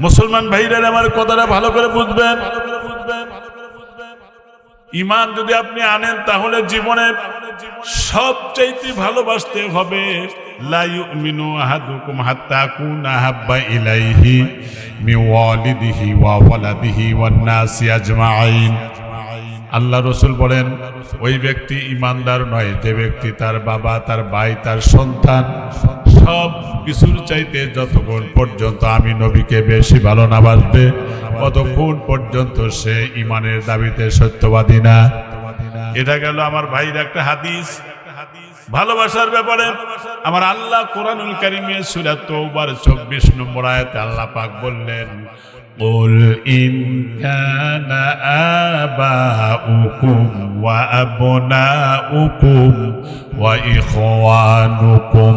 মুসলমান ভাইরা আমার কথাটা ভালো করে বুঝবেন। ঈমান যদি আপনি আনেন তাহলে জীবনে সবচাইতে ভালোবাসতে হবে। লা ইউমিনু আহাদুকুম হাত্তা আকুনা আহাব্বা ইলাইহি মিন ওয়ালিদিহি ওয়া ওয়ালাদিহি ওয়ান নাসি আজমাইন। আল্লাহ রাসূল বলেন, ওই ব্যক্তি ঈমানদার নয় যে ব্যক্তি তার বাবা, তার ভাই, তার সন্তান সব কিছুর চাইতে যতক্ষণ পর্যন্ত আমি নবীকে বেশি ভালো না বাসবে ততক্ষণ পর্যন্ত সে ঈমানের দাবিতে সত্যবাদী না। এটা গেল আমার ভাইয়ের একটা হাদিস ভালোবাসার ব্যাপারে। আমার আল্লাহ কোরআনুল কারীমে সূরা তাওবার 24 নম্বর আয়াতে আল্লাহ পাক বললেন, قل إن كان آباؤكم وأبناؤكم وإخوانكم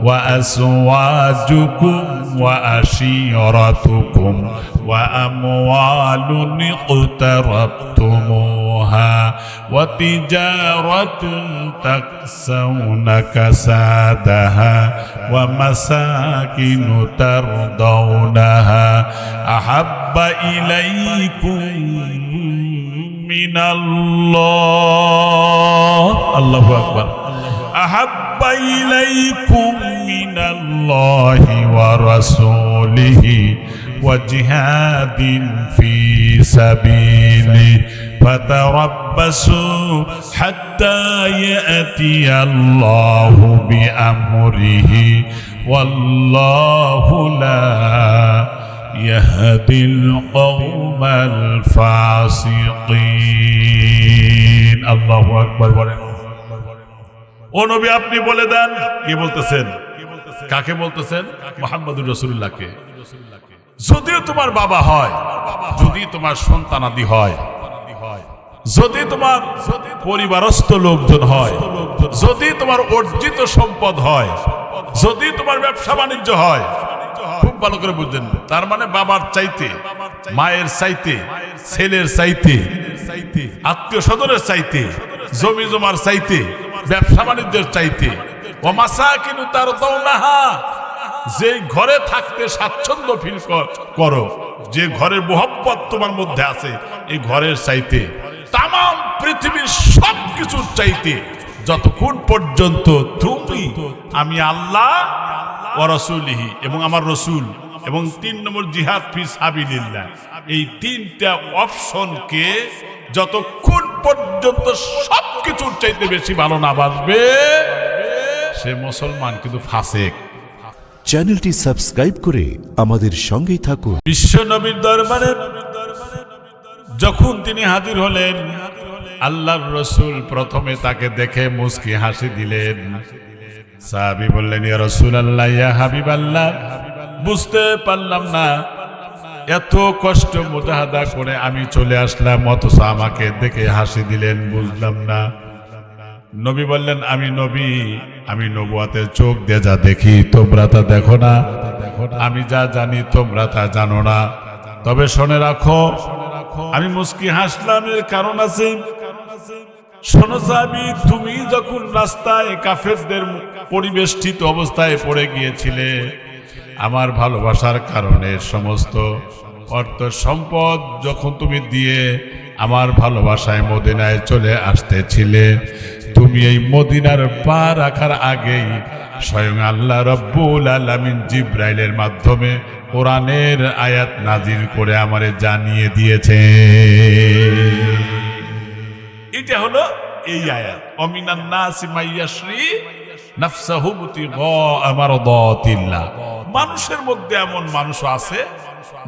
وأزواجكم وعشيرتكم وأموال اقترفتموها وتجارة تخشون كسادها ومساكن ترضونها أحب إليكم من الله الله أكبر أحب إليكم من الله ورسوله وجهاد في سبيله فتربصوا حتى يأتي الله بأمره والله لا يهدي القوم الفاسقين الله أكبر বলেন। ও নবী আপনি বলে দেন, কি বলতেছেন? কাকে বলতেছেন? মুহাম্মদুর রাসূলুল্লাহকে। যদিও তোমার বাবা হয়, যদি তোমার সন্তানাদি হয়, যদি তোমার পরিবারস্থ লোকজন হয়, যদি তোমার অর্জিত সম্পদ হয়, যদি তোমার ব্যবসা বাণিজ্য হয়, খুব ভালো করে বুঝলেন। তার মানে বাবার চাইতে, মায়ের চাইতে, ছেলের চাইতে, আত্মীয় স্বজনের চাইতে, জমি জমার চাইতে, ব্যবসা বাণিজ্যের চাইতে, ও মাসাকিনু তারদাউনাহা, যে ঘরে থাকতে স্বাচ্ছন্দ্য ফিল করো, যে ঘরের মোহব্বত তোমার মধ্যে আছে, এই ঘরের চাইতে, তামাম পৃথিবীর সবকিছুর চাইতে, যতক্ষণ পর্যন্ত তুমি আমি আল্লাহ ওয়া রাসূলিহি এবং আমার রসুল এবং 3 নম্বর জিহাদ ফি সাবিলিল্লাহ, এই 3টা অপশনকে যতক্ষণ পর্যন্ত সবকিছুর চাইতে বেশি ভালো না বাসবে সে মুসলমান কিন্তু ফাসিক। চ্যানেলটি সাবস্ক্রাইব করে আমাদের সঙ্গেই থাকুন। বিশ্ব নবীর দরবারে যখন তিনি হাজির হলেন, আল্লাহর রসুল প্রথমে তাকে দেখে মুস্কি হাসি দিলেন। সাহাবী বললেন, ইয়া রাসূলুল্লাহ, ইয়া হাবিবাল্লাহ, বুঝতে পারলাম না এত কষ্ট মুজাহাদা করে আমি চলে আসলাম, অথচ আমাকে দেখে হাসি দিলেন, বুঝলাম না। নবী বললেন, আমি নবী, আমি নবুয়াতের চোখ দিয়ে যা দেখি তোমরা তা দেখো না, আমি যা জানি তোমরা তা জানো না। তবে শুনে রাখো, আমি মুস্কি হাসলাম এর কারণ আছে। শোনো সাহাবী, তুমি যখন রাস্তায় কাফেরদের পরিবেষ্টিত অবস্থায় পড়ে গিয়েছিলে, আমার ভালোবাসার কারণে সমস্ত অর্থ সম্পদ যখন তুমি দিয়ে আমার ভালোবাসায় মদিনায় চলে আসতেছিলে, তুমি এই মদিনার পা রাখার আগেই স্বয়ং আল্লাহ রব্বুল আলামিন জিবরাইলের মাধ্যমে কোরআনের আয়াত নাজিল করে আমারে জানিয়ে দিয়েছে। এটা হলো এই আয়াত, অমিনান নাসি মাইয়াশরি নাফসাহু বুতিগা মারদাতিল্লাহ। মানুষের মধ্যে এমন মানুষ আছে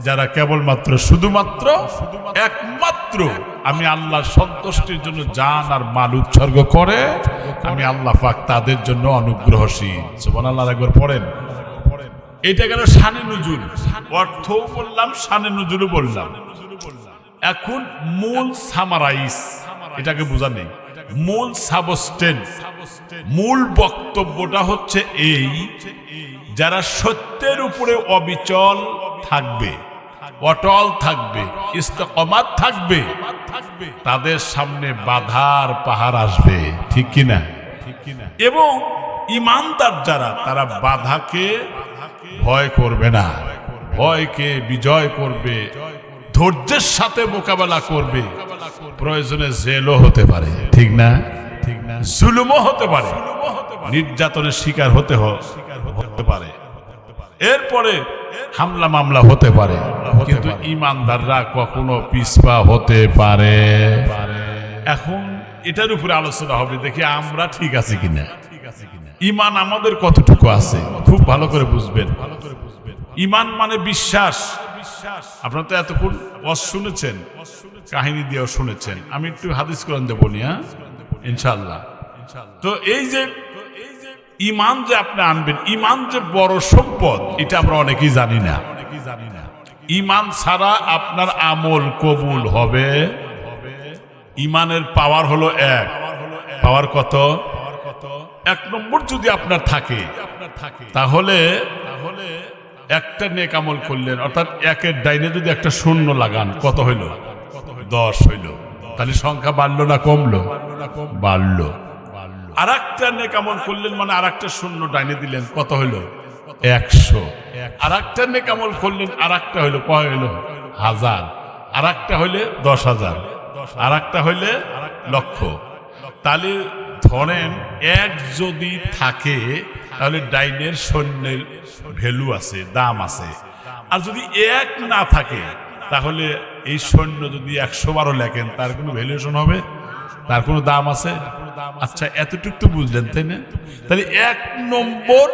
যারা কেবলমাত্র শুধুমাত্র একমাত্র আমি আল্লাহর সন্তুষ্টির জন্য জান আর মাল উৎসর্গ করে। আমি আল্লাহ পাক তাদের জন্য অনুগ্রহশীল। সুবহানাল্লাহ, একবার পড়েন। এটা গেল শানে নুজুল, অর্থও বললাম, শানে নুজুলও বললাম। এখন মূল সামারাইজ, এটাকে বোঝা নেই। মূল সাবস্টেন্স, মূল বক্তব্যটা হচ্ছে এই, যারা সত্যের উপরে অবিচল থাকবে, অটল থাকবে, ইস্তেকামাত থাকবে, তাদের সামনে বাধার পাহাড় আসবে, ঠিক কিনা? এবং ঈমানদার যারা, তারা বাধাকে ভয় করবে না, ভয়কে বিজয় করবে, ধৈর্যের সাথে মোকাবেলা করবে, প্রয়োজনে জেলও হতে পারে, ঠিক না? জুলুমও হতে পারে, নির্যাতনের শিকার হতে পারে, এরপরে হামলা মামলা হতে পারে, কিন্তু ইমানদাররা কখনো পিছপা হতে পারে। এখন এটার উপরে আলোচনা হবে, দেখি আমরা ঠিক আছে কিনা, ইমান আমাদের কতটুকু আছে। খুব ভালো করে বুঝবেন, ইমান মানে বিশ্বাস। আপনারা তো এতক্ষণ ওয়াজ শুনেছেন, কাহিনী দিয়েও শুনেছেন, আমি একটু হাদিস কোরআন দিয়ে বলি, হ্যাঁ ইনশাআল্লাহ। তো এই যে ইমান যে আপনি আনবেন, ইমান যে বড় সম্পদ, এটা আমরা অনেকেই জানি না। ইমান ছাড়া আপনার আমল কবুল হবে। ইমানের পাওয়ার হলো এক। পাওয়ার কত? 1 নম্বর যদি আপনার থাকে, তাহলে একটা নেক আমল করলেন, অর্থাৎ 1-এর ডাইনে যদি একটা শূন্য লাগান, কত হইল? 10 হইল। তাহলে সংখ্যা বাড়লো না কমলো? বাড়লো। আর একটা নেক আমল করলেন মানে আর একটা শূন্য ডাইনে দিলেন, কত হইল? 100। আর একটা নেক আমল করলেন, আর একটা হইলো কয় হইল? 1000। আর একটা হইলে 10,000। আর একটা হইলে লক্ষ। তাহলে ধরেন 1 যদি থাকে, তাহলে ডাইনের সৈন্যের ভ্যালু আছে, দাম আছে। আর যদি 1 না থাকে, তাহলে এই সৈন্য যদি 100 লেখেন, তার কোনো ভ্যালুয়েশন হবে? তার কোনো দাম আছে? আচ্ছা, এতটুকু তো বুঝলেন, তাই না? তাহলে 1 নম্বর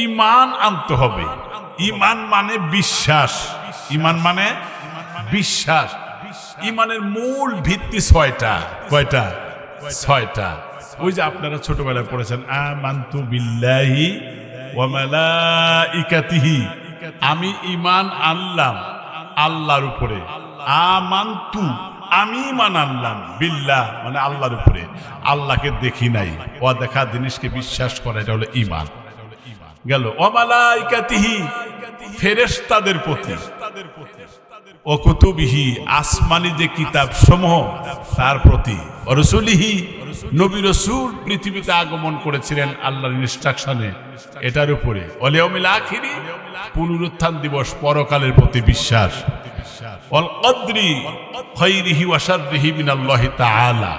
ঈমান আনতে হবে। ঈমান মানে বিশ্বাস। ঈমান মানে বিশ্বাস। ঈমানের মূল ভিত্তি 6টা। কয়টা? 6টা। ওই যে আপনারা ছোটবেলায় পড়েছেন, আমানতু বিল্লাহি ওয়া মালাইকাতিহি, আমি ঈমান আনলাম আল্লাহর উপরে। আমানতু, আমি ঈমান আনলাম, বিল্লাহ মানে আল্লাহর উপরে। আল্লাহকে দেখি নাই, অদেখা জিনিসকে বিশ্বাস করা, এটা হলো ঈমান গেল। ওয়া মালাইকাতিহি, ফেরেশতাদের প্রতি। ও কুতুবিহি, আসমানি যে কিতাব সমূহ তার প্রতি। ও রাসূলিহি, নবী রাসূল পৃথিবীতে আগমন করেছিলেন আল্লাহর ইনস্ট্রাকশনে, এটার উপরে। ওয়াল ইয়াউমিল আখিরি, পুনরুত্থান দিবস, পরকালের প্রতি বিশ্বাস। ওয়াল কদরি খাইরিহি ওয়া শাররিহি মিনাল্লাহি তাআলা,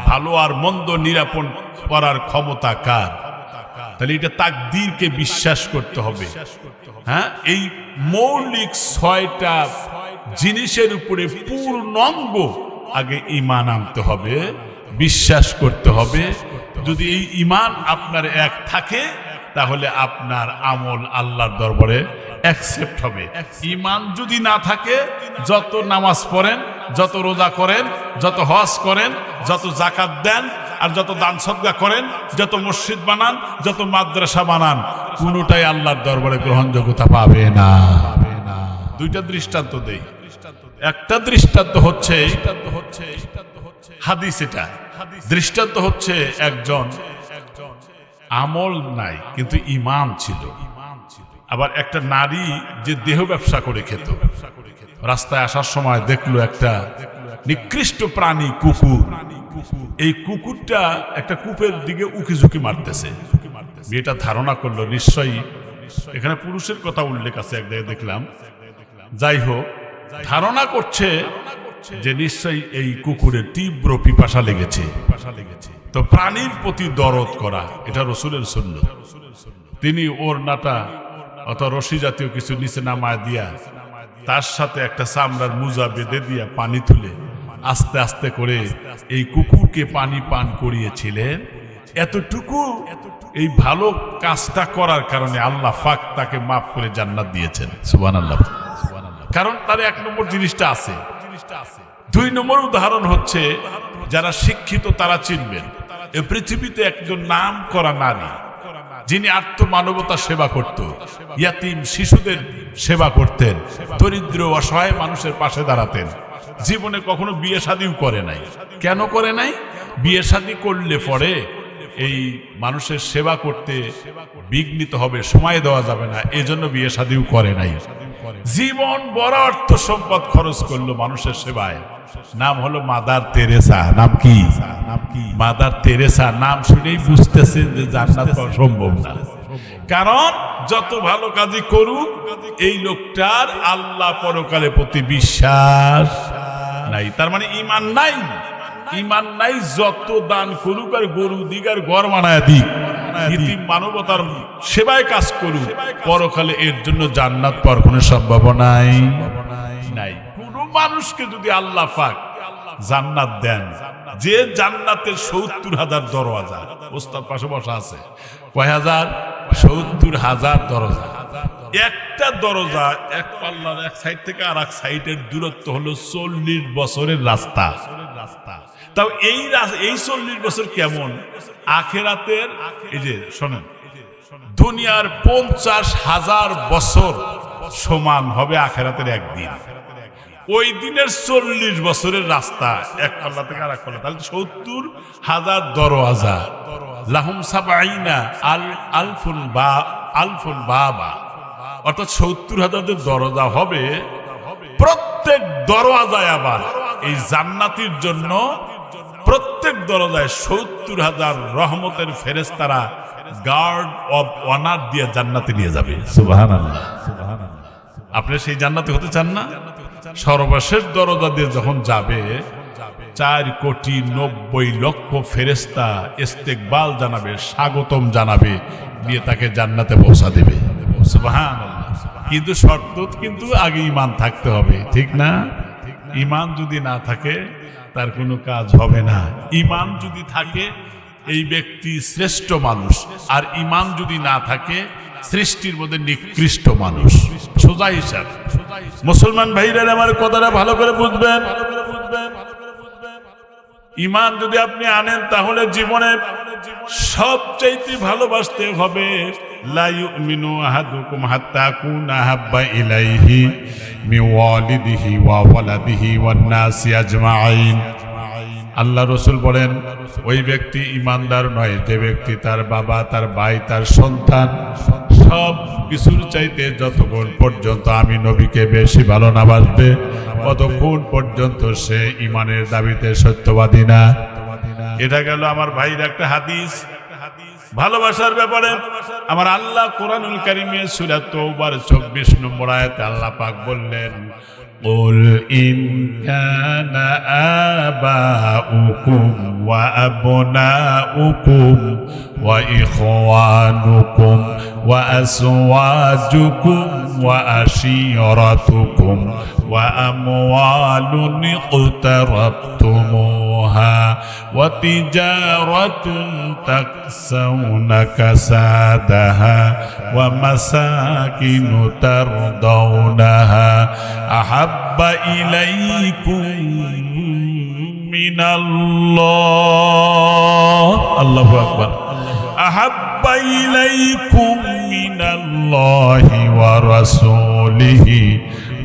ভালো আর মন্দ নিরাপন করার ক্ষমতা কার? তাহলে এটা তাকদীরকে বিশ্বাস করতে হবে। হ্যাঁ, এই মৌলিক 6টা জিনিসের উপরে পূর্ণাঙ্গ আগে ঈমান আনতে হবে, বিশ্বাস করতে হবে। যদি এই ঈমান আপনার 1 থাকে, তাহলে আপনার আমল আল্লাহর দরবারে অ্যাকসেপ্ট হবে। ঈমান যদি না থাকে, যত নামাজ পড়েন, যত রোজা করেন, যত হজ করেন, যত যাকাত দেন, আর যত দান সদকা করেন, যত মসজিদ বানান, যত মাদ্রাসা বানান, কোনোটাই আল্লাহর দরবারে গ্রহণযোগ্যতা পাবে না। 2টা দৃষ্টান্ত দেই। একটা দৃষ্টান্ত হচ্ছে হাদিস, এটা দৃষ্টান্ত হচ্ছে একজন আমল নাই কিন্তু ঈমান ছিল। আবার একটা নারী যে দেহ ব্যবসা করে খেত, রাস্তায় আসার সময় দেখলো একটা নিকৃষ্ট প্রাণী কুকুর। এই কুকুরটা একটা কূপের দিকে উকিঝুঁকি মারতেছে। মেয়েটা ধারণা করলো নিশ্চয়ই, এখানে পুরুষের কথা উল্লেখ আছে এক জায়গায় দেখলাম, যাই হোক, ধারণা করছে যে নিশ্চয়ই এই কুকুরের তীব্র পিপাসা লেগেছে। তো প্রাণীর প্রতি দরদ করা, এটা রাসূলের সুন্নাত। তিনি ওড়নাটা অথবা রশি জাতীয় কিছু নিচে নামায় দিয়া, তার সাথে একটা চামড়ার মুজা বেঁধে দিয়া পানি তুলে আস্তে আস্তে করে এই কুকুরকে পানি পান করিয়েছিলেন। এতটুকু এই ভালো কাজটা করার কারণে আল্লাহ পাক তাকে মাফ করে জান্নাত দিয়েছেন। সুবহানাল্লাহ। কারণ তার 1 নম্বর জিনিসটা আছে। 2 নম্বর উদাহরণ হচ্ছে, যারা শিক্ষিত তারা চিনবেন, এই পৃথিবীতে একজন নাম করা নারী, যিনি আত্মমানবতা সেবা করত, ইয়াতিম শিশুদের সেবা করতেন, দরিদ্র অসহায় মানুষের পাশে দাঁড়াতেন। জীবনে কখনো বিয়ে শাদীও করে নাই। কেন করে নাই? বিয়ে শাদী করলে পরে এই মানুষের সেবা করতে বিঘ্নিত হবে, সময় দেওয়া যাবে না, এজন্য বিয়ে শাদীও করে নাই। জীবন বড় অর্থ সম্পদ খরচ করলো মানুষের সেবায়। নাম হলো মাদার তেরেসা। নাম কি? Mother Teresa. নাম শুনেই বুঝতেছেন যে জান্নাত পাওয়া সম্ভব না। কারণ যত ভালো কাজই করুক এই লোকটার আল্লাহ পরকালের প্রতি বিশ্বাস নাই, তার মানে ঈমান নাই। ঈমান নাই, যত দান করুক আর গরু দিক আর ঘর বানায় দিক, ইতিম মানবতার সেবায় কাজ করুক, পরকালে এর জন্য জান্নাত পাওয়ার কোনো সম্ভাবনাই নাই। কোন মানুষকে যদি আল্লাহ পাক জান্নাত দেন, যে জান্নাতের ৭০,০০০ দরওয়াজা, ওস্তাদ পাশে বসা আছে, কয় হাজার? ৭০,০০০ দরজা। একটা দরজা এক পাল্লার এক সাইড থেকে আর এক সাইডের দূরত্ব হলো ৪০ বছরের রাস্তা। তাও এই ৪০ বছর কেমন? আখেরাতের, এই যে শোনেন, দুনিয়ার ৫০,০০০ বছর সমান হবে আখেরাতের একদিন। ওই দিনের ৪০ বছরের রাস্তা এক পাল্লা থেকে আর এক পাল্লা, তাহলে ৭০,০০০ দরওয়াজা। লাহুম সাবঈনা আলফুন বাবা, অর্থাৎ ৭০,০০০ দরজা হবে। প্রত্যেক দরওয়াজায় আবার এই জান্নাতীর জন্য প্রত্যেক দরজায় ৭০,০০০ রহমতের ফেরেশতারা গার্ড অফ অনার দিয়ে জান্নাতে নিয়ে যাবে। সুবহানাল্লাহ। আপনি সেই জান্নাতে হতে চান না? সর্বশেষ দরজা দিয়ে যখন যাবে ৪,৯০,০০,০০০ ফেরেশতা ইস্তেকবাল জানাবে, স্বাগতম জানাবে, দিয়ে তাকে জান্নাতে পৌঁছা দেবে। সুবহানাল্লাহ। কিন্তু শর্ত কিন্তু আগে ঈমান থাকতে হবে, ঠিক না? ঈমান যদি না থাকে তার কোনো কাজ হবে না। ঈমান যদি থাকে এই ব্যক্তি শ্রেষ্ঠ মানুষ, আর ঈমান যদি না থাকে সৃষ্টির মধ্যে নিকৃষ্ট মানুষ। সোজা হিসাব। মুসলমান ভাইরা আমার কথাটা ভালো করে বুঝবেন। ঈমান যদি আপনি আনেন তাহলে জীবনে সবচাইতে ভালোবাসতে হবে। লা ইউমিনু আহাদুকুম হাত্তা আকুনা আহাব্বা ইলাইহি মিন ওয়ালিদিহি ওয়া ওয়ালাদিহি ওয়ান নাসি আজমাইন। আল্লাহ রাসূল বলেন, ওই ব্যক্তি ঈমানদার নয় যে ব্যক্তি তার বাবা, তার ভাই, তার সন্তান সব কিছুর চাইতে যতক্ষণ পর্যন্ত আমি নবীকে বেশি ভালো না বাসবে ততক্ষণ পর্যন্ত সে ঈমানের দাবিতে সত্যবাদী না। এটা গেল আমার ভাইয়ের একটা হাদিস ভালোবাসার ব্যাপারে। আমার আল্লাহ কোরআনুল কারীমে সূরা তাওবার ২৪ নম্বর আয়াতে আল্লাহ পাক বললেন, قل إن كان آباؤكم وأبناؤكم وإخوانكم وأزواجكم وعشيرتكم وأموال اقترفتموها وتجارة تخشون كسادها ومساكن ترضونها أحب إليكم من الله الله أكبر أحب إليكم من الله ورسوله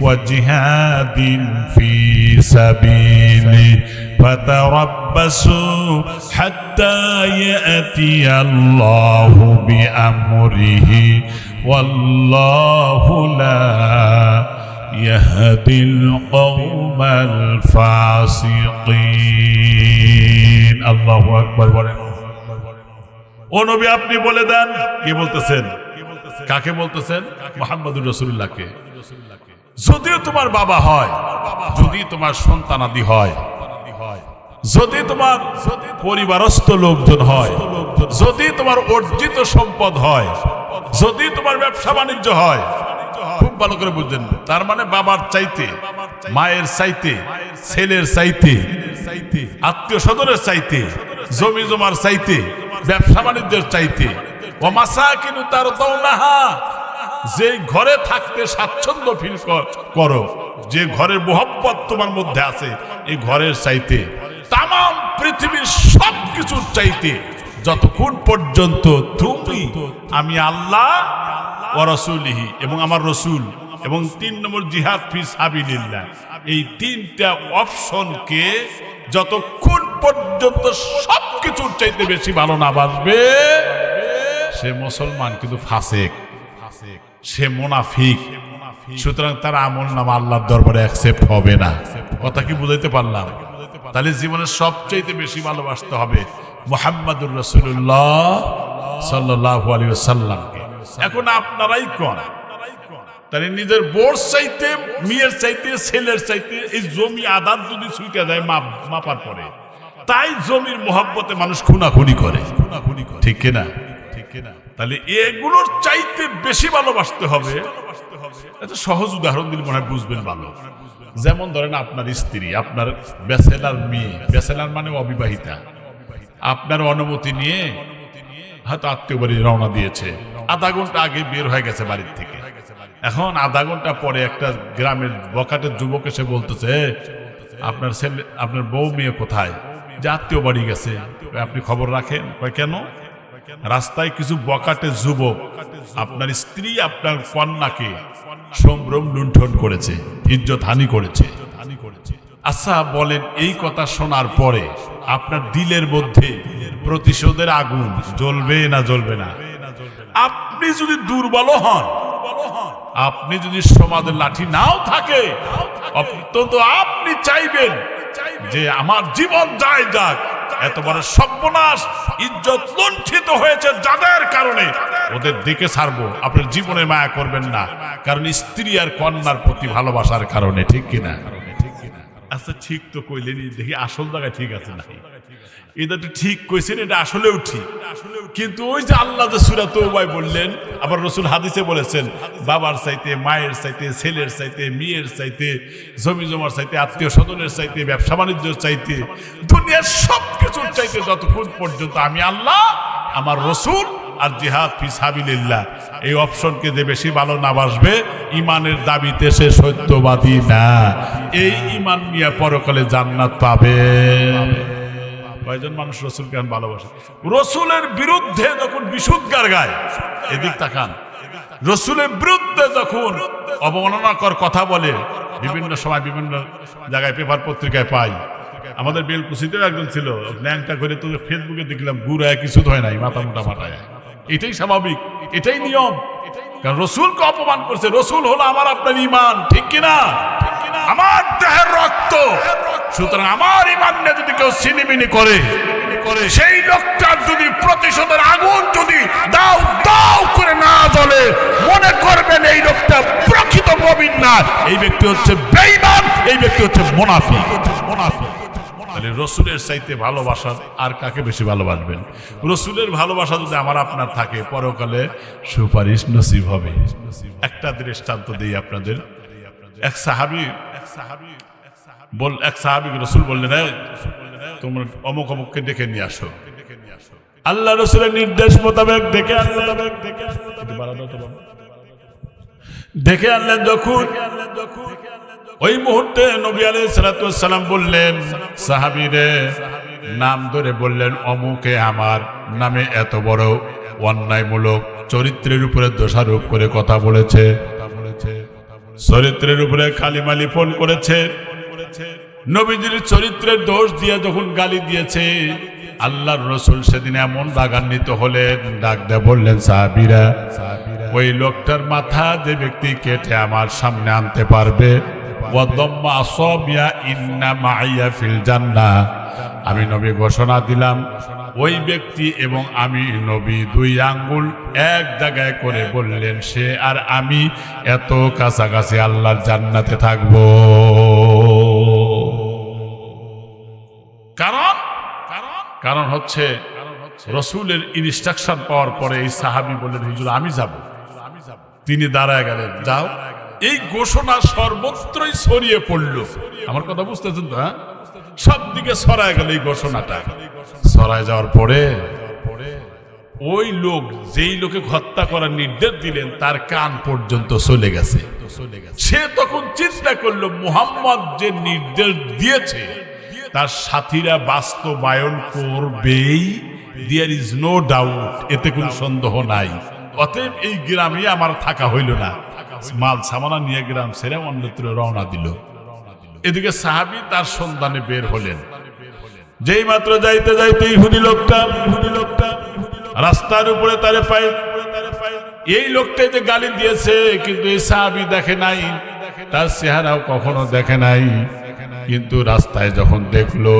وجهاد في سبيله فتربصوا حتى يأتي الله بأمره والله لا يهدي القوم الفاسقين الله أكبر বলেন। ও নবী আপনি বলে দেন। কি বলতেছেন? কাকে বলতেছেন? মুহাম্মদুর রাসূলুল্লাহকে। যদিও তোমার বাবা হয়, যদি তোমার সন্তানাদি হয়, যদি তোমার পরিবারস্থ লোকজন হয়, যদি তোমার অর্জিত সম্পদ হয়, যদি তোমার ব্যবসা বাণিজ্য হয়, খুব ভালো করে বুঝবেন। তার মানে বাবার চাইতে, মায়ের চাইতে, ছেলের চাইতে, আত্মীয় স্বজনের চাইতে, জমি জমার চাইতে, ব্যবসা বাণিজ্যের চাইতে, ও মাসাকিনু তারদাউনাহা, যে ঘরে থাকতে স্বাচ্ছন্দ্য ফিল করো, যে ঘরের মোহব্বত তোমার মধ্যে আছে, এই ঘরের চাইতে, তামাম পৃথিবীর সব কিছুর চাইতে, যতক্ষণ পর্যন্ত তুমি আমি আল্লাহ ওয়া রাসূলিহি এবং আমার রসুল এবং ৩ নম্বর জিহাদ ফি সাবিলিল্লাহ, এই ৩টা অপশনকে যতক্ষণ পর্যন্ত সবকিছুর চাইতে বেশি ভালো না বাসবে, সে মুসলমান কিন্তু ফাসিক, সে মুনাফিক। সুতরাং তার আমলনামা আল্লাহর দরবারে অ্যাকসেপ্ট হবে না। কথা কি বুঝাইতে পারলাম? তাহলে জীবনের সবচাইতে বেশি ভালোবাসতে হবে মুহাম্মাদুর রাসূলুল্লাহ সাল্লাল্লাহু আলাইহি ওয়াসাল্লামকে। এখন আপনারাই কোন, তাহলে নিজের বোর চাইতে, মেয়ের চাইতে, ছেলের চাইতে এই জমি আদার যদি ছুটে দেয় মাপার পরে, তাই জমির মহব্বতে মানুষ খুনাখুনি করে, ঠিক কিনা? তাহলে এগুলোর চাইতে বেশি ভালোবাসতে হবে। এটা সহজ উদাহরণ দিলে মনে হয় বুঝবেন ভালো। যেমন ধরেন আপনার স্ত্রী, আপনার ব্যাচেলার মেয়ে, ব্যাচেলার মানে অবিবাহিতা, আপনার অনুমতি নিয়ে হয়তো আত্মীয় বাড়ি রওনা দিয়েছে, আধা ঘন্টা আগে বের হয়ে গেছে বাড়ির থেকে। এখন আধা ঘন্টা পরে একটা গ্রামের বখাটের যুবক এসে বলতেছে, আপনার ছেলে, আপনার বউ মেয়ে কোথায়? যে আত্মীয় বাড়ি গেছে। আপনি খবর রাখেন? কেন? রাস্তায় কিছু বখাটে যুবক আপনার স্ত্রী, আপনার কন্যাকে সম্ভ্রম লুণ্ঠন করেছে, ইজ্জত হানি করেছে। আচ্ছা বলেন, এই কথা শোনার পরে আপনার দিলের মধ্যে প্রতিশোধের আগুন জ্বলবে না জ্বলবে না? আপনি যদি দুর্বল হন, আপনি যদি সমাজের লাঠি নাও থাকে, অন্তত আপনি চাইবেন যে আমার জীবন যায় যাক, এত বড় সর্বনাশ, ইজ্জত লুণ্ঠিত হয়েছে যাদের কারণে, ওদের দিকে ছাড়বো। আপনার জীবনে মায়া করবেন না, কারণ স্ত্রী আর কন্যার প্রতি ভালোবাসার কারণে, ঠিক কিনা? আচ্ছা ঠিক তো কইলেনি, দেখি আসল জায়গায় ঠিক আছে না? এটা তো ঠিক কইছেন, এটা আসলেও ঠিক। কিন্তু ওই যে আল্লাহ যে সূরা তাওবায় বললেন, আবার রাসূল হাদিসে বলেছেন, বাবার চাইতে, মায়ের চাইতে, ছেলের চাইতে, মেয়ের চাইতে, জমি জমার চাইতে, আত্মীয় স্বজনের চাইতে, ব্যবসা বাণিজ্যের চাইতে, দুনিয়ার সবকিছুর চাইতে যতক্ষণ পর্যন্ত আমি আল্লাহ, আমার রাসূল আর জিহাদ ফি সাবিলিল্লাহ, এই অপশনকে যে বেশি ভালো না বাসবে, ইমানের দাবিতে সে সত্যবাদী না। এই ইমান নিয়ে পরকালে জান্নাত পাবে। কয়জন মানুষ রসুলকে ভালোবাসে? রসুলের বিরুদ্ধে যখন বিশুদ্ধার গায়, এদিক তাকান, রসুলের বিরুদ্ধে যখন অবমাননাকর কথা বলে, বিভিন্ন সময় বিভিন্ন জায়গায় পেপার পত্রিকায় পাই। আমাদের বেলকুচিতেও একজন ছিল, ন্যাংটা করে তো ফেসবুকে দেখলাম, গুড়ায় কিছু হয় নাই, মাথা মোটা ফাটায়। এটাই স্বাভাবিক, এটাই নিয়ম, কারণ রসুলকে অপমান করছে। রসুল হলো আমার আপনার ইমান, ঠিক কিনা? আমার দেহের রক্ত, সুতরাং আমার ইমান নিয়ে যদি কেউ সিনিমিনি করে, সেই লোকটার যদি প্রতিশোধের আগুন যদি দাও দাও করে না জ্বলে, মনে করবেন এই লোকটা প্রকৃত মুমিন না, এই ব্যক্তি হচ্ছে বেঈমান, এই ব্যক্তি হচ্ছে মুনাফিক। তাহলে রসুলের চাইতে ভালোবাসা আর কাকে বেশি ভালোবাসবেন? রসুলের ভালোবাসা যদি আমার আপনার থাকে, পরকালে সুপারিশ নসিব হবে। একটা দৃষ্টান্ত দিই আপনাদের। এক সাহাবী রসুল বললেন, তোমরা অমুক অমুককে ডেকে নিয়ে আসো। আল্লাহ রসুলের নির্দেশ মোতাবেক ডেকে আনলেন। যখন ওই মুহূর্তে নবী আলাইহিস সালাতু ওয়াস সালাম বললেন, সাহাবীরে নাম ধরে বললেন, অমুকে আমার নামে এত বড় অন্যায়মূলক চরিত্রের উপরে দোষারোপ করে কথা বলেছে, চরিত্রের উপরে কালিমা লিপন করেছে, নবীজির চরিত্রের দোষ দিয়ে যখন গালি দিয়েছে, আল্লাহর রাসূল সেদিন এমন রাগান্বিত হলেন, ডাক দিয়ে বললেন, সাহাবীরা ওই লোকটার মাথা যে ব্যক্তি কেটে আমার সামনে আনতে পারবে, আমি নবী ঘোষণা দিলাম, ওই ব্যক্তি এবং আমি নবী দুই আঙ্গুল এক জায়গায় করে বললেন, সে আর আমি এত কাছাকাছি আল্লাহর জান্নাতে থাকব। কারণ হচ্ছে রসুলের ইনস্ট্রাকশন পাওয়ার পরে এই সাহাবী বললেন, হুজুর আমি যাব। তিনি দাঁড়ায় গেলেন, যাও। এই ঘোষণা সর্বত্রই ছড়িয়ে পড়ল। আমার কথা বুঝতেছেন তো? হ্যাঁ, সব দিকে ছড়ায় গেল এই ঘোষণাটা। ছড়ায় যাওয়ার পরে ওই লোক, যেই লোকে হত্যা করার নির্দেশ দিলেন, তার কান পর্যন্ত চলে গেছে। সে তখন চিন্তা করলো, মুহাম্মদ যে নির্দেশ দিয়েছে তার সাথীরা বাস্তবায়ন করবেই, দেয়ার ইজ নো ডাউট, এতে কোনো সন্দেহ নাই। অতএব এই গ্রামে আমার থাকা হইল না, মাল সামানা নিয়ে গ্রাম ছেড়ে অন্যত্র রওনা দিল। এদিকে সাহাবী তার সন্ধানে বের হলেন। যেই মাত্র যাইতে যাইতে ইহুদি লোকটা রাস্তার উপরে তারে পায়। এই লোকটাই যে গালি দিয়েছে, কিন্তু এই সাহাবী দেখে নাই, তার চেহারাও কখনো দেখে নাই। কিন্তু রাস্তায় যখন দেখলো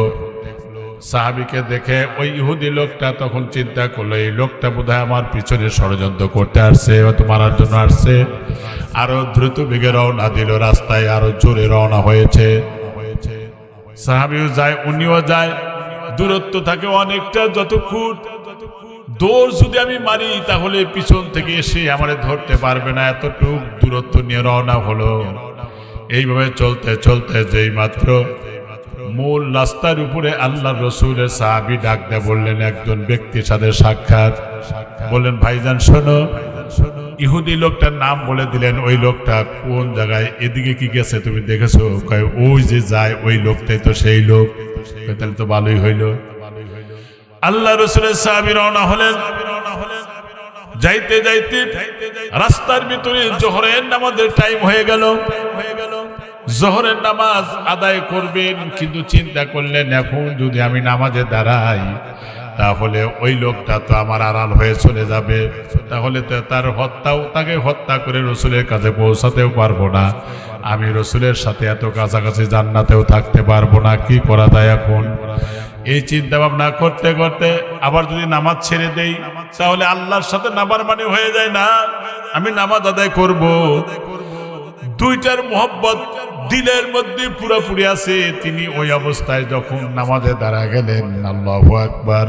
সাহাবীকে দেখে ওই ইহুদি লোকটা তখন চিন্তা করলো, এই লোকটা বোধহয় আমার পিছনে ষড়যন্ত্র করতে আসছে, হয়তো মারার জন্য আসছে। আরো দ্রুত বেগে রওনা দিল, রাস্তায় আরো জোরে রওনা হয়েছে। সাহাবীও যায়, উনিও যায়, দূরত্ব থাকে অনেকটা, যতক্ষণ দৌড় যদি আমি মারি তাহলে পিছন থেকে এসে আমারে ধরতে পারবে না, এতটুক দূরত্ব নিয়ে রওনা হলো। এইভাবে চলতে চলতে যেই মাত্র মূল রাস্তার উপরে আল্লাহর রসুলের সাহাবী ডাক দিয়ে বললেন, একজন ব্যক্তির সাথে সাক্ষাৎ। বললেন, ভাইজান শোনো। ইহুদি লোকটার নাম বলে দিলেন, ওই লোকটা কোন জায়গায়, এদিকে কি গেছে তুমি দেখেছো? কয়, ওই যে যায় ওই লোকটাই তো সেই লোক। তাহলে তো ভালোই হইল। আল্লাহ রসুলের সাহাবী রওনা হলেন। যাইতে যাইতে রাস্তার ভিতরে জোহরের নামাজের টাইম হয়ে গেল। জোহরের নামাজ আদায় করবেন, কিন্তু চিন্তা করলেন এখন যদি আমি নামাজে দাঁড়াই তাহলে ওই লোকটা তো আমার আড়াল হয়ে চলে যাবে, তাহলে তো তাকে হত্যা করে রসুলের কাছে পৌঁছাতেও পারবো না, আমি রসুলের সাথে এত কাছাকাছি জান্নাতেও থাকতে পারবো না, কি করা যায় এখন? এই চিন্তা ভাবনা করতে করতে আবার যদি নামাজ ছেড়ে দেই তাহলে আল্লাহর সাথে নাফরমানি হয়ে যায় না, আমি নামাজ আদায় করব। দুইটার মোহব্বত দিলের মধ্যে পুরোপুরি আছে। তিনি ওই অবস্থায় যখন নামাজে দাঁড়া গেলেন, আল্লাহু আকবার,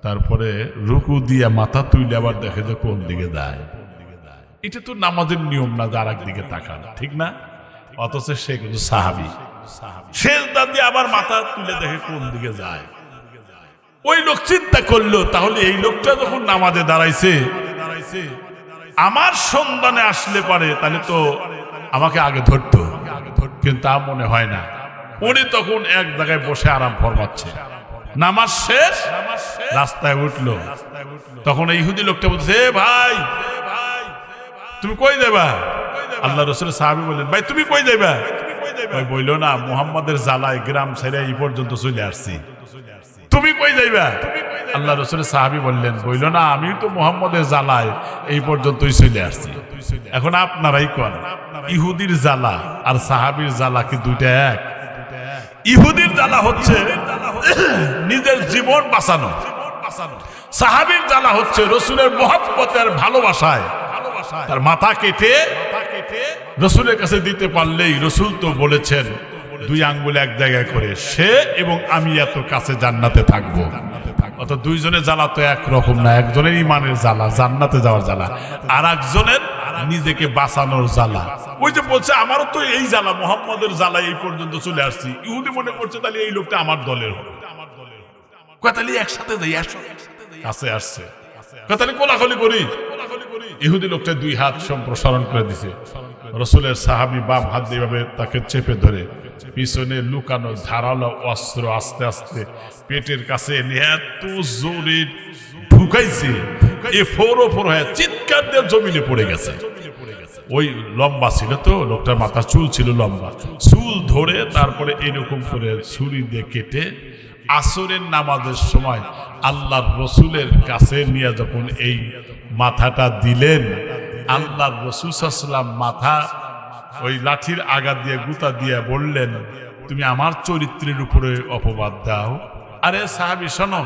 তারপরে রুকু দিয়ে মাথা তুলে আবার দেখে যে কোন দিকে যায়। এটা তো নামাজের নিয়ম না, যার একদিকে তাকানো, ঠিক না? অথচ সে কিন্তু সাহাবী, সেজদা দিয়ে আবার মাথা তুলে দেখে কোন দিকে যায়। ওই লোক চিন্তা করলো, তাহলে এই লোকটা যখন নামাজে দাঁড়াইছে, আমার সন্ধানে আসলে পারে তাহলে তো আমাকে আগে ধরতো, কিন্তু তা মনে হয় না। উনি তখন এক জায়গায় বসে আরাম ফরমাচ্ছে। নামাজ শেষ, রাস্তায় উঠলো। তখন এই ইহুদি লোকটা বলছে, ভাই তুমি কই যাবা? আল্লাহ রাসূলের সাহাবী বললেন, ভাই তুমি কই যাবা? ভাই বললো না, মুহাম্মাদের জ্বালায় গ্রাম ছেড়ে এই পর্যন্ত চলে আসছি, তুমি কই যাইবা? আল্লাহ রাসূলের সাহাবী বললেন, বললো না, আমি তো মুহাম্মাদের জ্বালায় এই পর্যন্তই চলে আসছি। এখন আপনারাই কোন, ইহুদির জ্বালা আর সাহাবীর জ্বালা কি দুইটা এক? ইহুদির জ্বালা হচ্ছে নিজের জীবন বাঁচানো, সাহাবীর জ্বালা হচ্ছে রসুলের মহব্বতের ভালোবাসায় তার মাথা কেটে রসুলের কাছে দিতে পারলেই, রসুল তো বলেছেন দুই আঙ্গুল এক জায়গায় করে সে এবং আমি এত কাছে জান্নাতে থাকবো। অত দুইজনের জ্বালা তো একরকম না, একজনের ইমানের জ্বালা, জান্নাতে যাওয়ার জ্বালা, আর একজনের নিজেকে বাঁচানোর জ্বালা। ওই যে বলছে আমারও তো এই জ্বালা, মুহাম্মাদের জ্বালা এই পর্যন্ত চলে আসছি। ইহুদি মনে করছে তাহলে এই লোকটা আমার দলের হবে, তাহলে একসাথে যাই, কাছে আসছে, তাহলে কোলাকুলি করি। ইহুদি লোকটা দুই হাত সম্প্রসারণ করে দিছে। রসুলের সাহাবী বাম হাত দিয়ে তাকে চেপে ধরে পিছনে লুকানো ধারালো অস্ত্র আস্তে আস্তে পেটের কাছে এত জোরে ঢুকাইছে, ফোর হয়ে চিৎকার দিয়ে জমিনে পড়ে গেছে। ওই লম্বা ছিল তো লোকটার, মাথার চুল ছিল লম্বা, চুল ধরে তারপরে এরকম করে ছুরি দিয়ে কেটে আসরের নামাজের সময় আল্লাহর রসুলের কাছে নিয়ে যখন এই মাথাটা দিলেন, আল্লাহর রসুল সাল্লাল্লাহু আলাইহি ওয়াসাল্লাম মাথা ওই লাঠির আগা দিয়ে গুতা দিয়ে বললেন, তুমি আমার চরিত্রের উপরে অপবাদ দাও। আরে সাহাবী শোনো,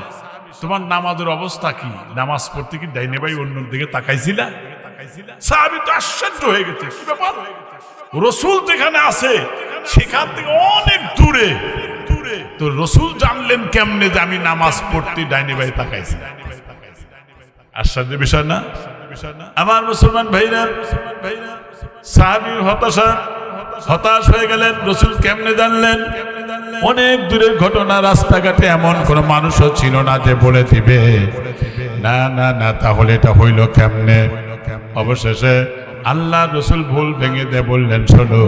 তোমার নামাজের অবস্থা কি? নামাজ পড়তে কি ডাইনে ভাই অন্য দিকে তাকাইছিলা? সাহাবী তো আশ্চর্য হয়ে গেছে, কি ব্যাপার? রসুল যেখানে আছে সেখান থেকে অনেক দূরে, তো রসুল জানলেন কেমনে যে আমি নামাজ পড়তে ডাইনে ভাই তাকাইছি? আশ্চর্যের বিষয় না? আমার মুসলমান ভাইরা, সাহাবী হতাশ হয়ে গেলেন। রসুল কেমনে জানলেন? অনেক দূরের ঘটনা, রাস্তাঘাটে এমন কোন মানুষও ছিল না যে বলে দিবে না না না, তাহলে এটা হইল কেমনে? অবশেষে আল্লাহ রসুল ভুল ভেঙে দিয়ে বললেন, শোনো,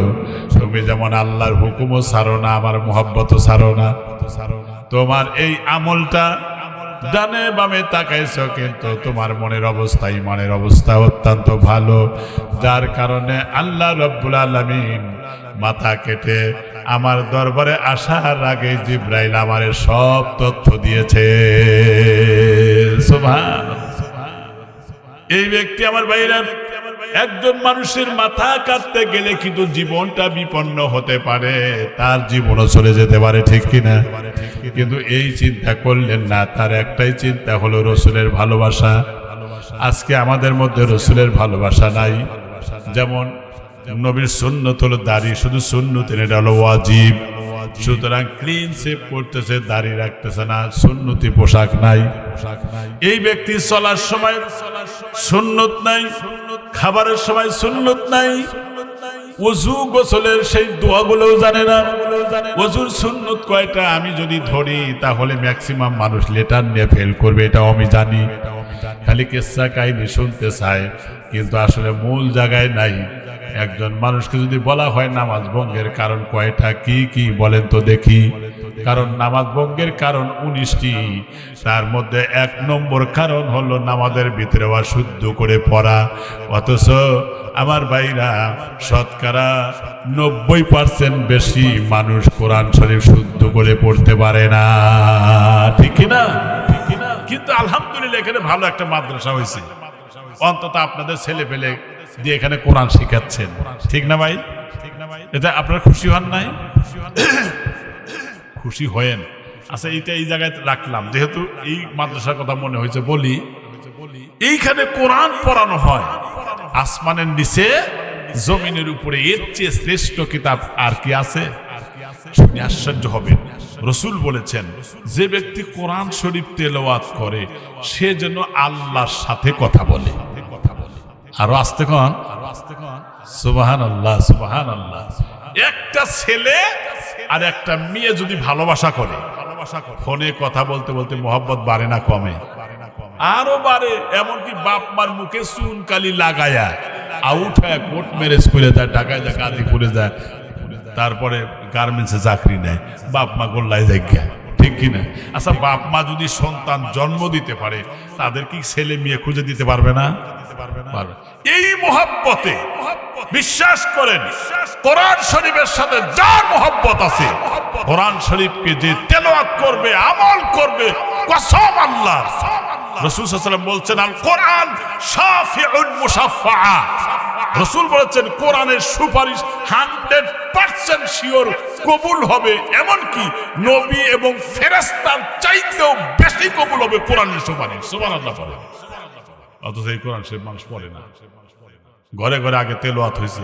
তুমি যেমন আল্লাহর হুকুমও ছাড়ো না, আমার মুহাব্বতও ছাড়ো না, তোমার এই আমলটা ডানে বামে তাকাইছো, কিন্তু তোমার মনের অবস্থা, ইমানের অবস্থা অত্যন্ত ভালো, যার কারণে আল্লাহ রাব্বুল আলামিন মাথা কেটে আমার দরবারে আসার আগে জিবরাইল আমারে সব তথ্য দিয়েছে। সুবহানাল্লাহ। এই ব্যক্তি আমার ভাইরা একজন মানুষের মাথা কাটতে গেলে কিন্তু জীবনটা বিপন্ন হতে পারে, তার জীবনও চলে যেতে পারে, ঠিক কিনা? কিন্তু এই চিন্তা করলেন না, তার একটাই চিন্তা হলো রসুলের ভালোবাসা। আজকে আমাদের মধ্যে রসুলের ভালোবাসা নাই। যেমন নবীর সুন্নত হলো দাড়ি, শুধু সুন্নত, এটা হলো ওয়াজিব। সুতরাং ক্লিন শেভ করতেছে, দাড়ি রাখতেছে না, সুন্নতি পোশাক নাই। এই ব্যক্তি চলার সময় সুন্নত নাই, খাবারের সময় সুন্নত নাই, ওযু গোসলের সেই দোয়াগুলোও জানে না। ওযুর সুন্নত কয়টা আমি যদি ধরি তাহলে ম্যাক্সিমাম মানুষ লেটার নিয়ে ফেল করবে, এটাও আমি জানি। খালি কিসসা কাহিনী শুনতে চায়, কিন্তু আসলে মূল জায়গায় নাই। একজন মানুষকে যদি বলা হয় নামাজ ভঙ্গের কারণ কয়টা, কি কি বলেন তো দেখি। কারণ নামাজ ভঙ্গের কারণ 19টি, তার মধ্যে 1 নম্বর কারণ হলো নামাজের ভিতরে অশুদ্ধ করে পড়া। অথচ আমার ভাইরা, শতকরা 90% বেশি মানুষ কোরআন শরীফ শুদ্ধ করে পড়তে পারে না, ঠিক কিনা? কিন্তু আলহামদুলিল্লাহ এখানে ভালো একটা মাদ্রাসা হয়েছে, অন্তত আপনাদের ছেলে পেলে দিয়ে এখানে কোরআন শিখাচ্ছেন, ঠিক না ভাই? এটা আপনারা খুশি হন নাই? খুশি হয়েন। আচ্ছা, এইটা এই জায়গায় রাখলাম, যেহেতু এই মাদ্রাসার কথা মনে হয়েছে বলি। এইখানে কোরআন পড়ানো হয় আসমানের নিচে, জমিনের উপরে। এর চেয়ে শ্রেষ্ঠ কিতাব আর কি আছে? শুনে আশ্চর্য হবেন। রসুল বলেছেন, যে ব্যক্তি কোরআন শরীফ তেলাওয়াত করে সে যেন আল্লাহর সাথে কথা বলে। আরো আস্তে কন, সুবহানাল্লাহ, সুবহানাল্লাহ। একটা ছেলে আর একটা মেয়ে যদি ভালোবাসা করে, ফোনে কথা বলতে বলতে মোহাব্বত বাড়ে না কমে? আরো বাড়ে। এমনকি বাপ মার মুখে চুনকালি লাগায়া আউঠায় কোর্ট ম্যারেজ করে যায়, ঢাকায় যায়, কাজী করে যায়, তারপরে গার্মেন্টসে চাকরি নেয়, বাপ মা গোল্লায় যায়, ঠিক কিনা? আচ্ছা, বাপ মা যদি সন্তান জন্ম দিতে পারে, তাদের কি ছেলে মেয়ে খুঁজে দিতে পারবে না? পারবে। এই মোহাব্বতে বিশ্বাস করেন, কোরআন শরীফের সাথে যার মোহাব্বত আছে, কোরআন শরীফকে যে তেলাওয়াত করবে, আমল করবে, কসম আল্লাহ। রাসূল সাল্লাল্লাহু আলাইহি ওয়াসাল্লাম বলছেন, আল কোরআন শাফিউন মুশাফফা। রাসূল বলেছেন, কোরআনের সুপারিশ 100% শিওর কবুল হবে, এমনকি নবী এবং ফেরেশতার চাইতেও বেশি কবুল হবে কোরআনের সুপারিশ। সুবহানাল্লাহ। অথচ এই কোরআন শরীফ মানুষ পড়ে না। ঘরে ঘরে আগে তেলাওয়াত হয়েছে,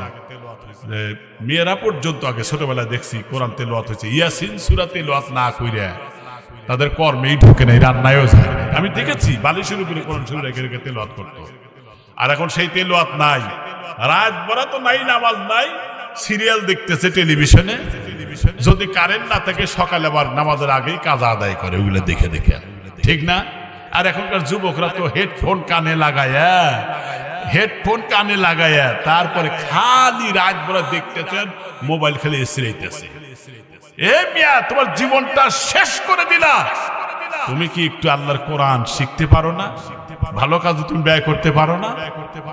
মেয়েরা পর্যন্ত আগে ছোটবেলায় দেখছি কোরআন তেলাওয়াত হয়েছে, ইয়াসিন সূরা তেলাওয়াত না কইরা তাদের কর্মেই ঢুকে নেই, রান্নায়ও যায় না। আমি দেখেছি বালিশের উপরে কোরআন শরীফ রেখে রেখে তেলাওয়াত করতো। আর এখন সেই তেলাওয়াত নাই, রাত ভরা তো নাই, নামাজ নাই, সিরিয়াল দেখতেছে টেলিভিশনে। যদি কারেন্ট না থাকে সকালে আবার নামাজের আগেই কাজা আদায় করে, ওগুলো দেখে দেখে, ঠিক না? আর এখনকার যুবকরা তো হেডফোন কানে লাগায়া তারপরে খালি রাত ভরা দেখতেছেন, মোবাইল খেলে এসে। এ মিয়া, তোমার জীবনটা শেষ করে দিলা। তুমি কি একটু আল্লাহর কোরআন শিখতে পারো না? ভালো কাজে তুমি ব্যয় করতে পারো না?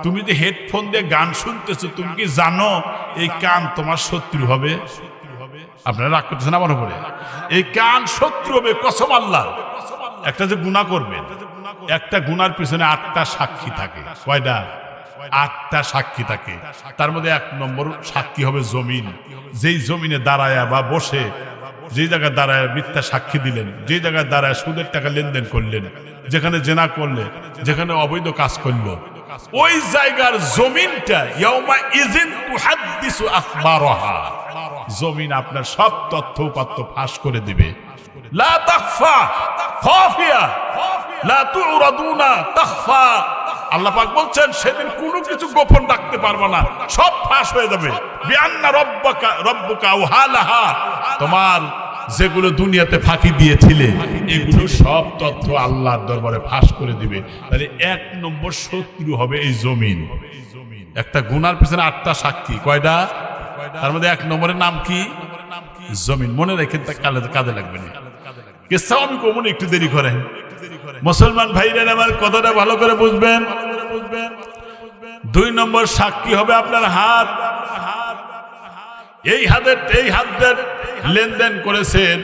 তুমি যে হেডফোন দিয়ে গান শুনতেছো, তুমি কি জানো এই কান তোমার শত্রু হবে? আপনারা রাগ করতেছেন আমার উপরে? এই কান শত্রু হবে, কসম আল্লাহ। একটা যে গুনাহ করবেন, একটা গুনার পিছনে 8টা সাক্ষী থাকে। কয়টা? 8টা সাক্ষী থাকে। তার মধ্যে 1 নম্বর সাক্ষী হবে জমিন। যেই জমিনে দাঁড়ায়া বা বসে, যেই জায়গায় দাঁড়ায় মিথ্যা সাক্ষী দিলেন, যেই জায়গায় দাঁড়ায় সুদের টাকা লেনদেন করলেন, যেখানে জেনা করলে, যেখানে অবৈধ কাজ করলো, ওই জায়গার জমিনটা ইয়াউমা ইযিন তুহাদ্দিসু আখবারাহা, জমিন আপনার সব তথ্য উপাত্ত ফাঁস করে দিবে। লা তাখফা খাফিয়া লা তুরাদুনা তাখফা। আল্লাহ পাক বলছেন, সেদিন কোনো কিছু গোপন রাখতে পারবে না, সব ফাঁস হয়ে যাবে। বিআন্না রব্বুকা আওহালাহা, তোমার যেগুলো দুনিয়াতে ফাঁকি দিয়েছিলে এগুলো সব তথ্য আল্লাহর দরবারে ফাঁস করে দিবে। তাহলে 1 নম্বর শত্রু হবে এই জমিন। একটা গুনার পিছনে 8টা সাক্ষী। কয়টা? তার মধ্যে 1 নম্বরের নাম কি? জমিন। মনে রেখেন, তা কাজে লাগবে না। কেসাও আমি কমন একটু দেরি করেন। মুসলমান ভাইরা আমার কথাটা ভালো করে বুঝবেন। 2 নম্বর সাক্ষী হবে আপনার হাত। এই হাতের লেনদেন করেছেন,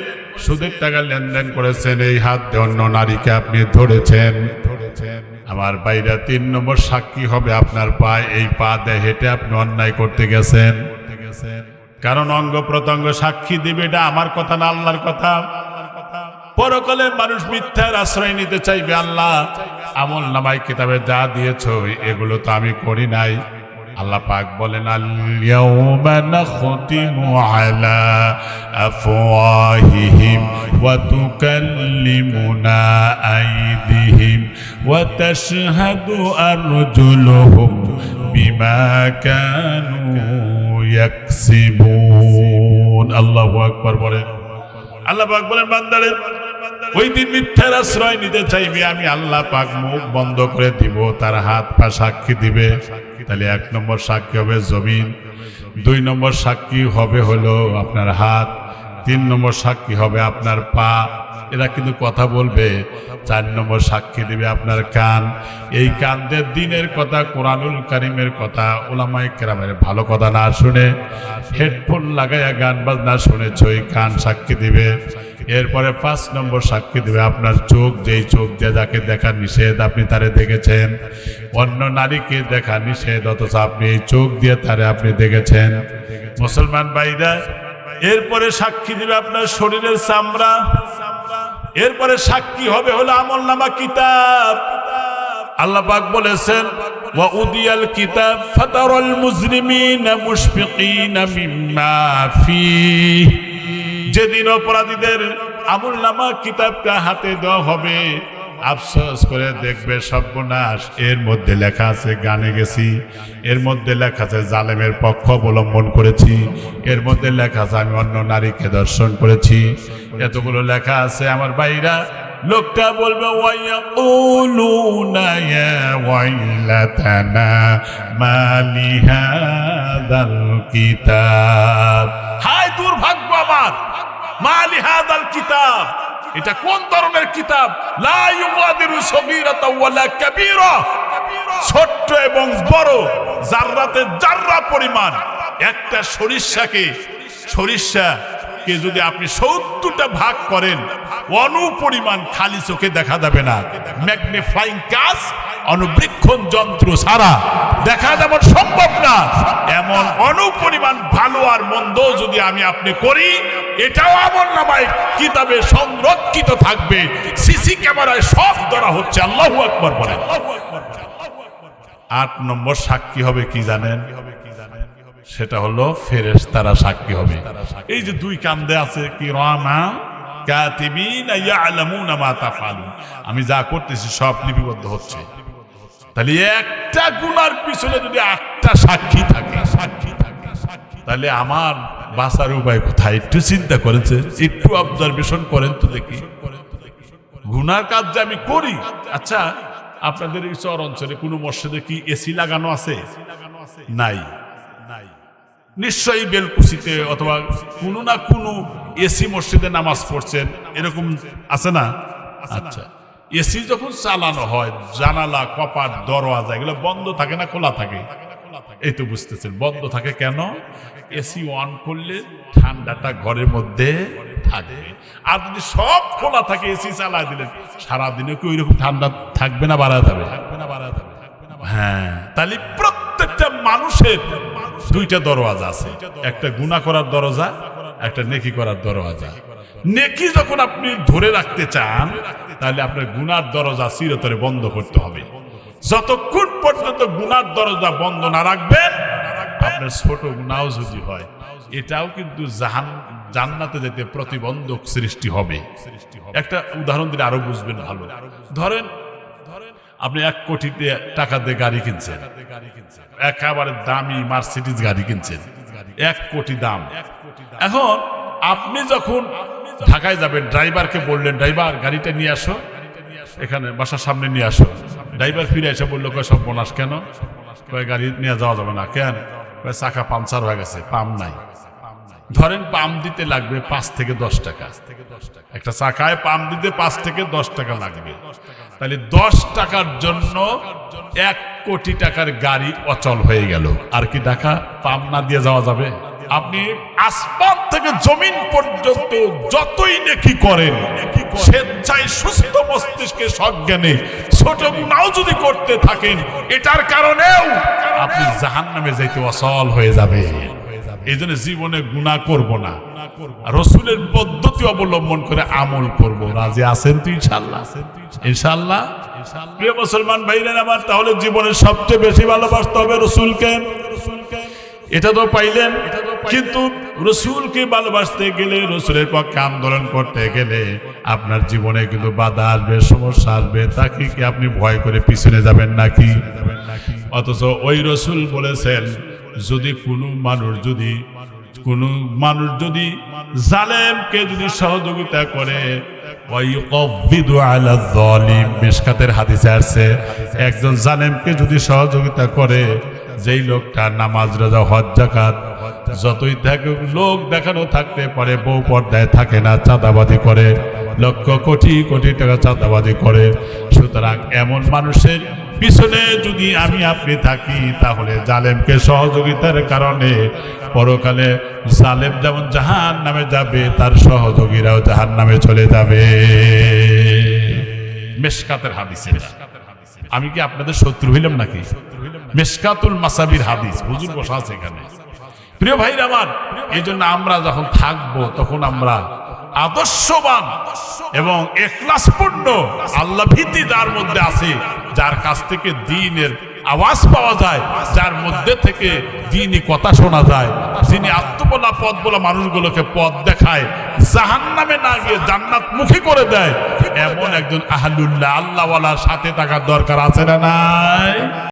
সুদের টাকা লেনদেন করেছেন, এই হাত দিয়ে অন্য নারীকে আপনি ধরেছেন। আমার ভাইরা 3 নম্বর সাক্ষী হবে আপনার পা। এই পা দিয়ে হেঁটে আপনি অন্যায় করতে গেছেন, কারণ অঙ্গ প্রত্যঙ্গ সাক্ষী দিবে এটা আমার কথা না, আল্লাহর কথা। পরকালে মানুষ মিথ্যার আশ্রয় নিতে চাইবে, আল্লাহ আমল নামায় কিতাবে যা দিয়েছো এগুলো তো আমি করি নাই। আল্লাহ পাক বলেন, আল-ইয়াউমা নাখতিমু আলা আফওয়াহিহিম ওয়া তুকাল্লিমুনা আইদিহিম ওয়া তাশহাদু আরজুলুহুম বিমা কানু ইয়াকসিবুন। আল্লাহু আকবার বলেন। আল্লাহ পাক বলেন, বান্দারে ওই দিন মিথ্যার আশ্রয় নিতে চাইবে, আমি আল্লাহ পাক মুখ বন্ধ করে দিব, তার হাত পা সাক্ষী দিবে। তাহলে 1 নম্বর সাক্ষী হবে জমিন, 2 নম্বর সাক্ষী হবে হলো আপনার হাত, 3 নম্বর সাক্ষী হবে আপনার পা, এরা কিন্তু কথা বলবে। 4 নম্বর সাক্ষী দিবে আপনার কান। এই কানদের দিনের কথা, কোরআনুল কারীমের কথা, উলামায়ে কেরামের ভালো কথা না শুনে হেডফোন লাগাইয়া গান বাজনা শুনেছ, ওই কান সাক্ষী দিবে। এরপরে 5 নম্বর সাক্ষী দিবে আপনার চোখ, যেই চোখ দিয়ে যাকে দেখা নিষেধ আপনি তারে দেখেছেন। অন্য নারীকে দেখা নিষেধ, অথচ আপনি এই চোখ দিয়ে তারে আপনি দেখেছেন। মুসলমান ভাইরা, এরপরে সাক্ষী দিবে আপনার শরীরের চামড়া। এরপরে সাক্ষী হবে হলো আমলনামা, কিতাব। আল্লাহ পাক বলেছেন, ওয়া উদিয়াল কিতাব ফাতারাল মুজরিমিনা মুশফিকিনা মিম্মা ফীহি। যেদিন অপরাধীদের আমলনামা কিতাবটা হাতে দেওয়া হবে, আফসোস করে দেখবে সর্বনাশ, এর মধ্যে লেখা আছে গানে গেছি, এর মধ্যে লেখা আছে জালেমের পক্ষ অবলম্বন করেছি, এর মধ্যে লেখা আছে আমি অন্য নারীকে দর্শন করেছি, এতগুলো লেখা আছে। আমার ভাইরা, লোকটা বলবে, ওয়ায়াকুলুনা ইয়া ওয়াইলাতানা মা লিহাযাল কিতাব। হায় দুর্ভাগ্য আমার, মা লিহাযাল কিতাব, এটা কোন ধরনের কিতাব? লা ইউগাদিরু সগীরাতাও ওয়ালা কাবীরা, ছোট এবং বড় জাররাতে জাররা পরিমাণ একটা সরিষাকে যদি আপনি 70টা ভাগ করেন, অনুপরিমাণ খালি চোখে দেখা যাবে না। ম্যাগনিফাইং গ্লাস, অনুবীক্ষণ যন্ত্র ছাড়া দেখা যেমন সম্ভব না, এমন অনুপরিমাণ ভালো আর মন্দ যদি আমি আপনি করি, এটাও আমলনামায় কিতাবে সংরক্ষিত থাকবে, সিসি ক্যামেরায় সব ধরা হচ্ছে। আল্লাহু আকবার বলেন। 8 নম্বর সাক্ষী হবে কি জানেন? সেটা হলো ফেরেশতারা সাক্ষী হবে। এই যে 2 কান্দে আছে কিরামা কাতিবিনা ইয়ালামুনা মা তাফআলুন, আমি যা করতেছি সব লিপিবদ্ধ হচ্ছে। তাহলে একটা গুনার পিছনে যদি 8টা সাক্ষী থাকে, তাহলে আমার বাঁচার উপায় কোথায়? একটু চিন্তা করেছে, একটু অবজারভেশন করেন তো দেখি। গুনার কাজ যে আমি করি, আচ্ছা আপনাদের এই চর অঞ্চলে কোনো মসজিদে কি এসি লাগানো আছে? নাই। নিশ্চয়ই বেলকুচিতে অথবা কোনো না কোনো এসি মসজিদে নামাজ পড়ছেন, এরকম আছে না? আচ্ছা, এসি যখন চালানো হয়, জানালা, কপাট, দরওয়াজা এগুলো বন্ধ থাকে না খোলা থাকে? এই তো বুঝতেছেন, বন্ধ থাকে কেন? এসি অন করলে ঠান্ডাটা ঘরের মধ্যে থাকবে, আর যদি সব খোলা থাকে এসি চালাই দিলেন, সারাদিনে কি ওইরকম ঠান্ডা থাকবে না বাড়া যাবে? হ্যাঁ, তাহলে প্রত্যেকটা মানুষের 2টা দরওয়াজা আছে, একটা গুনাহ করার দরজা, একটা নেকি করার দরওয়াজা। নেকি যখন আপনি ধরে রাখতে চান, তাহলে আপনার গুনার দরজা চিরতরে বন্ধ করতে হবে। যতক্ষণ পর্যন্ত গুনার দরজা বন্ধ না রাখবেন, আপনার ছোট গুনাহ যদি হয়, এটাও কিন্তু জান্নাতে যেতে প্রতিবন্ধক সৃষ্টি হবে। একটা উদাহরণ দিলে আরো বুঝবেন ভালো। ধরেন আপনি 1 কোটি টাকা দিয়ে গাড়ি কিনছেন, একেবারে দামি মার্সিডিজ গাড়ি কিনছেন, 1 কোটি দাম। এখন আপনি যখন ঢাকায় যাবেন, ড্রাইভারকে বললেন, ড্রাইভার গাড়িটা নিয়ে আসো, এখানে বাসার সামনে নিয়ে আসো। ড্রাইভার ফিরে এসে বললো, সব বোনাস কেন? গাড়ি নিয়ে যাওয়া যাবে না। কেন? চাকা পাংচার হয়ে গেছে, পাম্প নাই। ধরেন পাম্প দিতে লাগবে 5 থেকে 10 টাকা, একটা চাকায় পাম্প দিতে 5 থেকে 10 টাকা লাগবে। তাহলে 10 টাকার জন্য 1 কোটি টাকার গাড়ি অচল হয়ে গেল। আর কি টাকা পাম্প না দিয়ে যাওয়া যাবে? আপনি আসমান থেকে জমিন পর্যন্ত যতই নেকি করেন, স্বেচ্ছায় সুস্থ মস্তিষ্কে সজ্ঞানে ছোট গুনাহ যদি করতে থাকেন, এটার কারণেও আপনি জাহান্নামে যাইতে অসল হয়ে যাবে। এই জন্য জীবনে গুনাহ করব না, রসুলের পদ্ধতি অবলম্বন করে আমল করব। রাজি আছেন তো ইনশাআল্লাহ? ইনশাআল্লাহ। প্রিয় মুসলমান ভাইরা আমার, তাহলে জীবনের সবচেয়ে বেশি ভালোবাসতে হবে রসুলকে। এটা তো পাইলেন, কিন্তু রসুলকে ভালোবাসতে গেলে, রসুলের পক্ষে আন্দোলন করতে গেলে আপনার জীবনে কিন্তু বাধা আসবে, সমস্যা আসবে। তাকে কি আপনি ভয় করে পিছনে যাবেন নাকি? অথচ ওই রসুল বলেছেন, যদি কোনো মানুষ যদি জালেমকে যদি সহযোগিতা করে, মিশকাতের হাদিসে আসছে, একজন জালেমকে যদি সহযোগিতা করে, যেই লোকটা নামাজ, রোজা, হজ, যাকাত যতই থাকে লোক দেখানো থাকতে পারে, বউ পর্দায় থাকে না, চাঁদাবাজি করে, লক্ষ কোটি কোটি টাকা চাঁদাবাজি করে, সুতরাং এমন মানুষের পিছনে যদি আমি আপনি থাকি, তাহলে জালেমকে সহযোগিতার কারণে পরকালে জালেম যেমন জাহান্নামে যাবে, তার সহযোগীরাও জাহান্নামে চলে যাবে। মিশকাতের হাদিসে। আমি কি আপনাদের শত্রু হইলাম নাকি? মিশকাতুল মাসাবির হাদিস, হুজুর বসা আছে এখানে। প্রিয় ভাইরা আমার, এই জন্য আমরা যখন থাকবো তখন আমরা আদর্শবান এবং ইখলাসপূর্ণ আল্লাহ ভীতি যার মধ্যে আছে, যার কাছ থেকে দ্বীনের আওয়াজ পাওয়া যায়, যার মধ্যে থেকে দ্বীনি কথা শোনা যায়, যিনি আত্মবলা পথ বলা মানুষগুলোকে পথ দেখায়, জাহান্নামে না গিয়ে জান্নাত মুখী করে দেয়, এমন একজন আহলুল্লাহ আল্লাহওয়ালার সাথে থাকার দরকার আছে না নাই?